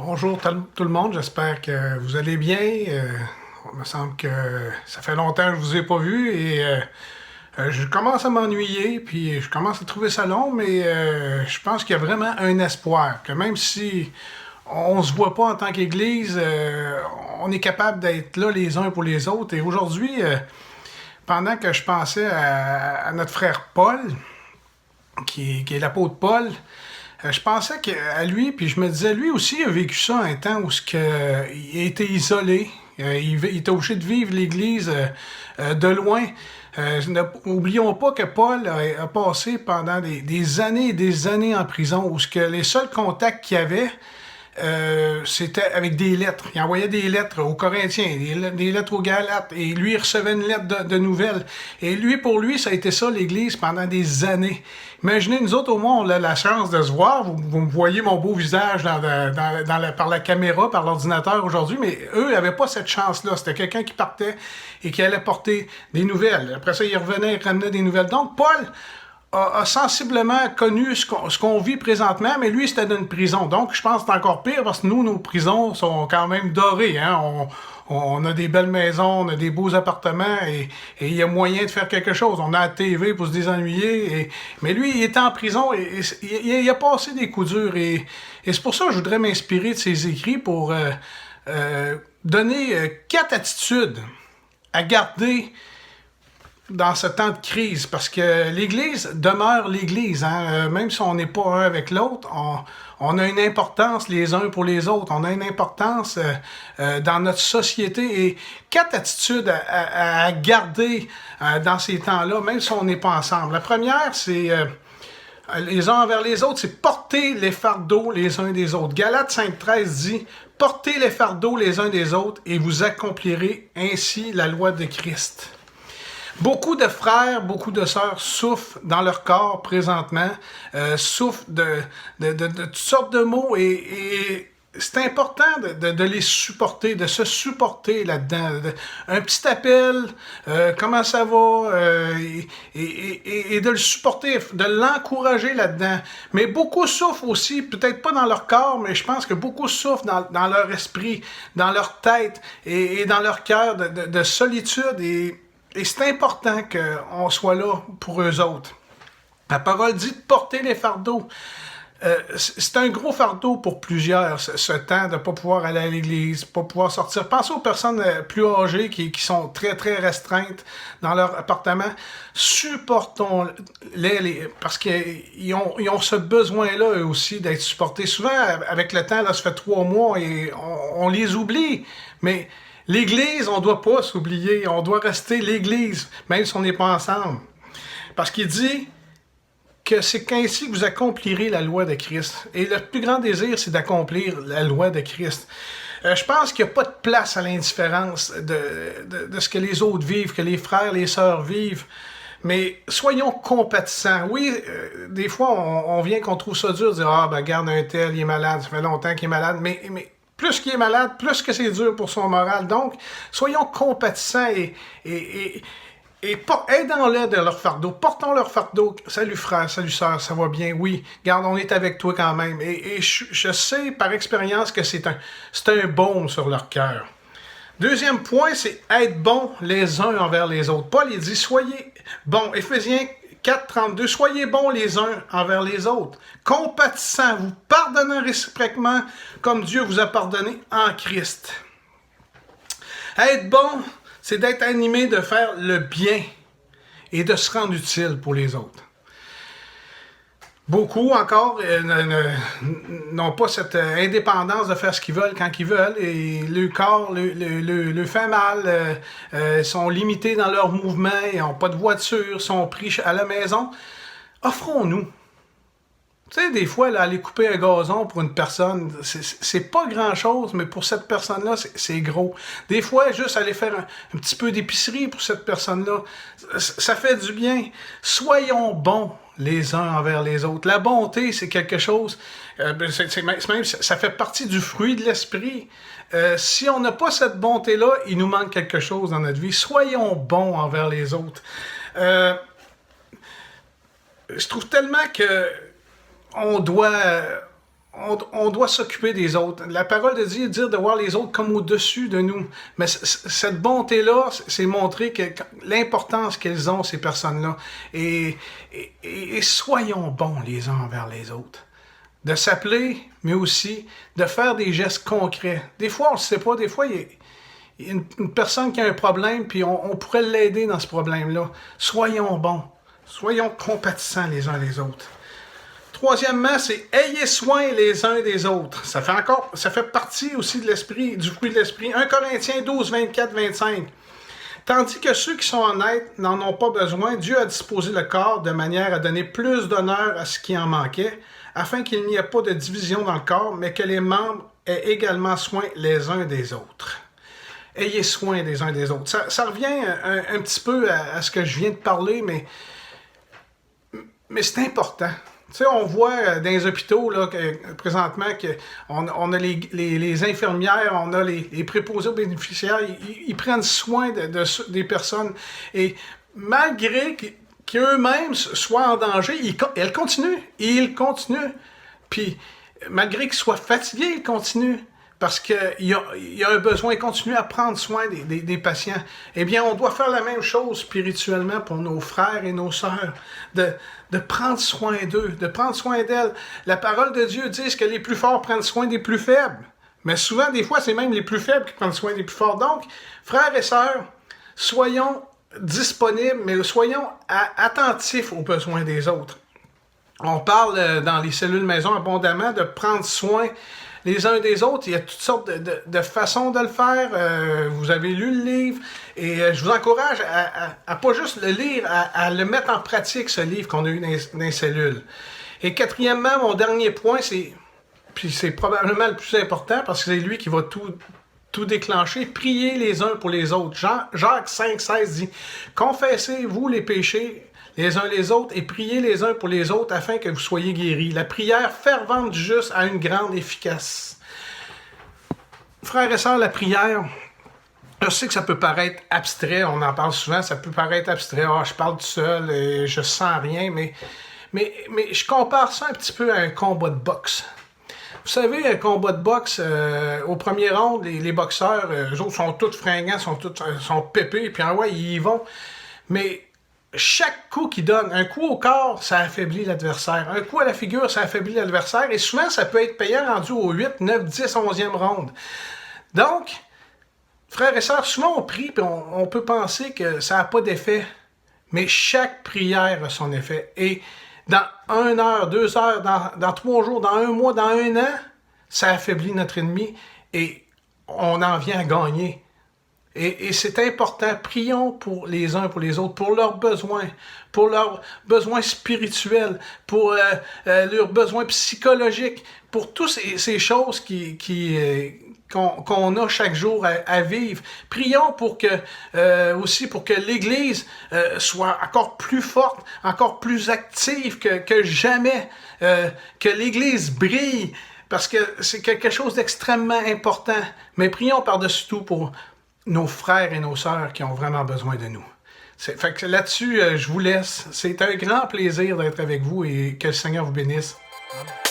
Bonjour tout le monde, j'espère que vous allez bien. Il me semble que ça fait longtemps que je vous ai pas vu et je commence à m'ennuyer, puis je commence à trouver ça long, mais je pense qu'il y a vraiment un espoir, que même si on se voit pas en tant qu'Église, on est capable d'être là les uns pour les autres. Et aujourd'hui, pendant que je pensais à notre frère Paul, qui est l'apôtre Paul, je pensais à lui, puis je me disais, lui aussi, il a vécu ça un temps où il a été isolé. Il était obligé de vivre l'Église de loin. N'oublions pas que Paul a passé pendant des années et des années en prison, où les seuls contacts qu'il avait, c'était avec des lettres. Il envoyait des lettres aux Corinthiens, des lettres aux Galates, et lui, il recevait une lettre de nouvelles. Et lui, pour lui, ça a été ça, l'Église, pendant des années. Imaginez, nous autres, au moins, on a la chance de se voir. Vous me voyez mon beau visage par la caméra, par l'ordinateur aujourd'hui, mais eux n'avaient pas cette chance-là. C'était quelqu'un qui partait et qui allait porter des nouvelles. Après ça, il revenait et ramenait des nouvelles. Donc, Paul a sensiblement connu ce qu'on vit présentement, mais lui, c'était d'une prison. Donc, je pense que c'est encore pire parce que nous, nos prisons sont quand même dorées. Hein? On a des belles maisons, on a des beaux appartements et il y a moyen de faire quelque chose. On a la TV pour se désennuyer. Mais lui, il était en prison et il a passé des coups durs. Et c'est pour ça que je voudrais m'inspirer de ses écrits pour donner 4 attitudes à garder dans ce temps de crise, parce que l'Église demeure l'Église, hein? Même si on n'est pas un avec l'autre, on a une importance les uns pour les autres, on a une importance dans notre société, et 4 attitudes à garder dans ces temps-là, même si on n'est pas ensemble. La première, c'est les uns envers les autres, c'est porter les fardeaux les uns des autres. Galates 5,13 dit « Portez les fardeaux les uns des autres, et vous accomplirez ainsi la loi de Christ. » Beaucoup de frères, beaucoup de sœurs souffrent dans leur corps présentement, souffrent de toutes sortes de maux et c'est important de les supporter, de se supporter là-dedans. Un petit appel, comment ça va, et de le supporter, de l'encourager là-dedans. Mais beaucoup souffrent aussi, peut-être pas dans leur corps, mais je pense que beaucoup souffrent dans leur esprit, dans leur tête et dans leur cœur de solitude et c'est important qu'on soit là pour eux autres. La parole dit de porter les fardeaux. C'est un gros fardeau pour plusieurs, ce temps de ne pas pouvoir aller à l'église, pas pouvoir sortir. Pensez aux personnes plus âgées qui sont très, très restreintes dans leur appartement. Supportons-les, parce qu'ils ont ce besoin-là, eux aussi, d'être supportés. Souvent, avec le temps, là, ça fait 3 mois et on les oublie, mais l'Église, on ne doit pas s'oublier, on doit rester l'Église, même si on n'est pas ensemble. Parce qu'il dit que c'est qu'ainsi que vous accomplirez la loi de Christ. Et le plus grand désir, c'est d'accomplir la loi de Christ. Je pense qu'il n'y a pas de place à l'indifférence de ce que les autres vivent, que les frères, les sœurs vivent. Mais soyons compatissants. Oui, des fois, on vient qu'on trouve ça dur, de dire « Ah, ben, regarde un tel, il est malade, ça fait longtemps qu'il est malade. » Mais plus qu'il est malade, plus que c'est dur pour son moral. Donc, soyons compatissants et aidons-les de leur fardeau. Portons leur fardeau. Salut frère, salut sœur, ça va bien? Oui, garde, on est avec toi quand même. Et je sais par expérience que c'est un baume sur leur cœur. Deuxième point, c'est être bons les uns envers les autres. Paul, il dit, soyez bons. Éphésiens 4,32, soyez bons les uns envers les autres, compatissants, vous pardonnant réciproquement comme Dieu vous a pardonné en Christ. Être bon, c'est d'être animé de faire le bien et de se rendre utile pour les autres. Beaucoup encore n'ont pas cette indépendance de faire ce qu'ils veulent quand ils veulent et le corps le fait mal, sont limités dans leurs mouvements, ils n'ont pas de voiture, sont pris à la maison. Offrons-nous. Tu sais, des fois, là, aller couper un gazon pour une personne, c'est pas grand-chose, mais pour cette personne-là, c'est gros. Des fois, juste aller faire un petit peu d'épicerie pour cette personne-là, ça fait du bien. Soyons bons les uns envers les autres. La bonté, c'est quelque chose, ça fait partie du fruit de l'esprit. Si on n'a pas cette bonté-là, il nous manque quelque chose dans notre vie. Soyons bons envers les autres. Je trouve tellement que on doit on doit s'occuper des autres. La parole de Dieu dit de voir les autres comme au-dessus de nous. Mais cette bonté-là, c'est montrer l'importance qu'elles ont, ces personnes-là. Et soyons bons les uns envers les autres. De s'appeler, mais aussi de faire des gestes concrets. Des fois, on ne le sait pas. Des fois, il y a une personne qui a un problème, puis on pourrait l'aider dans ce problème-là. Soyons bons. Soyons compatissants les uns les autres. Troisièmement, c'est ayez soin les uns des autres. Ça fait partie aussi de l'esprit, du fruit de l'esprit. 1 Corinthiens 12, 24, 25. Tandis que ceux qui sont honnêtes n'en ont pas besoin, Dieu a disposé le corps de manière à donner plus d'honneur à ce qui en manquait, afin qu'il n'y ait pas de division dans le corps, mais que les membres aient également soin les uns des autres. Ayez soin des uns des autres. Ça revient un petit peu à ce que je viens de parler, mais c'est important. Tu sais, on voit dans les hôpitaux, là, présentement, qu'on a les infirmières, on a les préposés aux bénéficiaires, ils prennent soin des personnes. Et malgré qu'eux-mêmes soient en danger, ils continuent. Ils continuent. Puis, malgré qu'ils soient fatigués, ils continuent. Parce qu'il y a un besoin continu à prendre soin des patients. Eh bien, on doit faire la même chose spirituellement pour nos frères et nos sœurs, de prendre soin d'eux, de prendre soin d'elles. La parole de Dieu dit que les plus forts prennent soin des plus faibles. Mais souvent, des fois, c'est même les plus faibles qui prennent soin des plus forts. Donc, frères et sœurs, soyons disponibles, mais soyons attentifs aux besoins des autres. On parle dans les cellules maison abondamment de prendre soin les uns des autres. Il y a toutes sortes de façons de le faire. Vous avez lu le livre et je vous encourage à pas juste le lire, à le mettre en pratique, ce livre qu'on a eu dans les cellules. Et quatrièmement, mon dernier point, puis c'est probablement le plus important parce que c'est lui qui va tout déclencher, priez les uns pour les autres. Jacques 5, 16 dit « Confessez-vous les péchés les uns les autres et priez les uns pour les autres afin que vous soyez guéris. La prière fervente du juste a une grande efficace. » Frères et sœurs, la prière, je sais que ça peut paraître abstrait, on en parle souvent, ça peut paraître abstrait. « je parle tout seul et je sens rien », mais je compare ça un petit peu à un combat de boxe. Vous savez, un combat de boxe, au premier round, les boxeurs, eux autres sont tous fringants, sont pépés, puis ouais, ils y vont. Mais chaque coup qu'ils donnent, un coup au corps, ça affaiblit l'adversaire. Un coup à la figure, ça affaiblit l'adversaire. Et souvent, ça peut être payant rendu au 8, 9, 10, 11e round. Donc, frères et sœurs, souvent on prie, puis on peut penser que ça n'a pas d'effet. Mais chaque prière a son effet. Et dans 1 heure, 2 heures, dans 3 jours, dans 1 mois, dans 1 an, ça affaiblit notre ennemi et on en vient à gagner. Et c'est important. Prions pour les uns pour les autres, pour leurs besoins spirituels, pour leurs besoins psychologiques, pour toutes ces choses qu'on a chaque jour à vivre. Prions aussi pour que l'Église soit encore plus forte, encore plus active que jamais, que l'Église brille, parce que c'est quelque chose d'extrêmement important. Mais prions par-dessus tout pour nos frères et nos sœurs qui ont vraiment besoin de nous. Fait que là-dessus, je vous laisse. C'est un grand plaisir d'être avec vous et que le Seigneur vous bénisse. Amen.